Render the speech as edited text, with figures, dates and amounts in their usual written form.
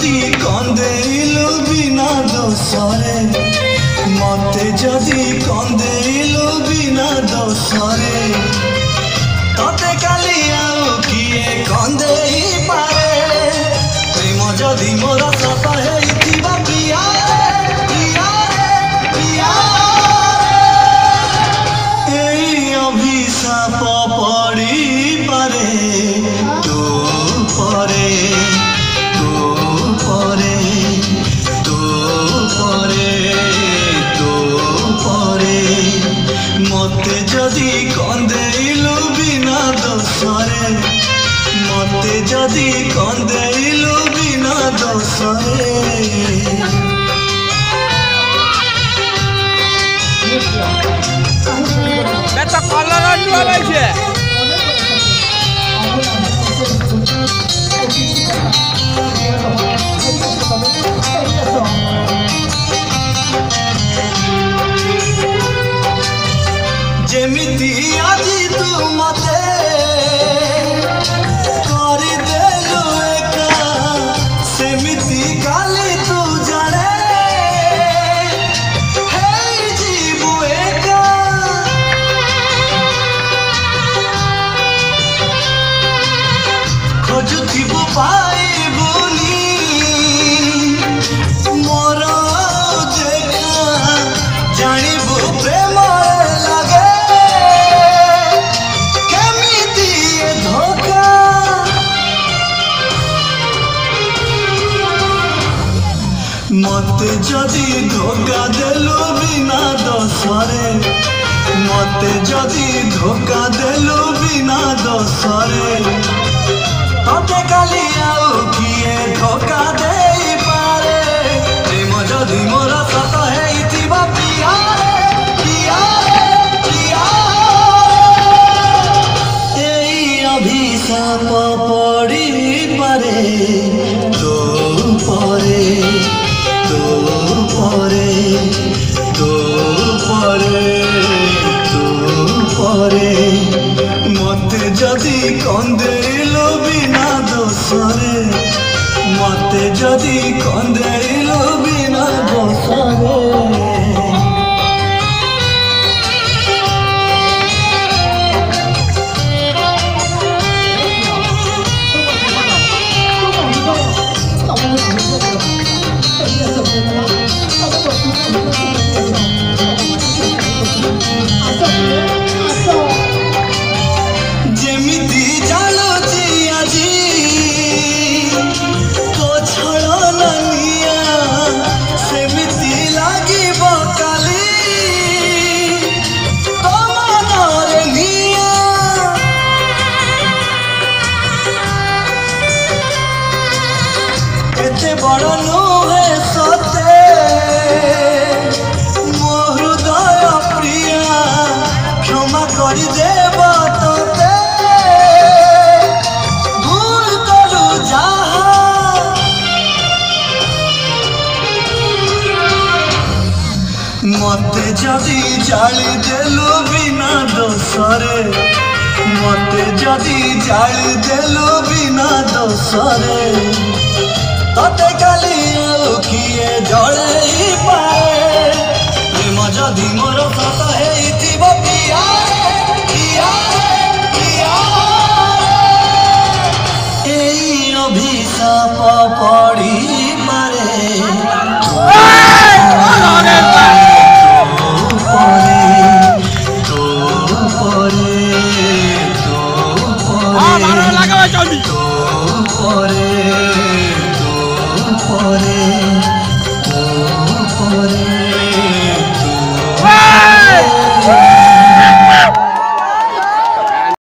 जदि कंदेलु बिना दोषरे मते जदि कंदेलु बिना दोषरे तते काली आउ किए कंदेई पारे प्रेम जदि मोर सत हेइथिबा प्रिया प्रिया प्रिया एई अभिशाप पड़ी पारे तो परे मते जदि कंदेलु बिना दोषरे मते जदि कंदेलु बिना दोषरे बेटा कलर जुआ लाइछे जेमिति आजी तू मते करी देलु एका सेमिति काली तू जाने हे जीवु एका खोजुथिबु पाइबुनी मोर देखा जानिबु प्रेम मते जदि धोखा देलु बिना दोषरे मते जदि धोखा देलु बिना दोषरे तते काली आउ किए धोखा देई पारे प्रेम जदि मोर सत हेइथिबा प्रिया प्रिया प्रिया एई अभिशाप पड़ी पारे तो परे मते जदि कंदेलु बिना दोषरे मते जदि कंदेलु बिना दोषरे जेमिति जालुची आजी तो छलनिया सेमिति लागिब काली तो मनरे निया एते बड़ नुहे सते मो हृदय प्रिया क्षमा करि देब तोते भूल करू जहा मते जदि जाली देलु बिना दोषरे मते जदि जाली देलु बिना दोषरे तते काली आउ किए जड़े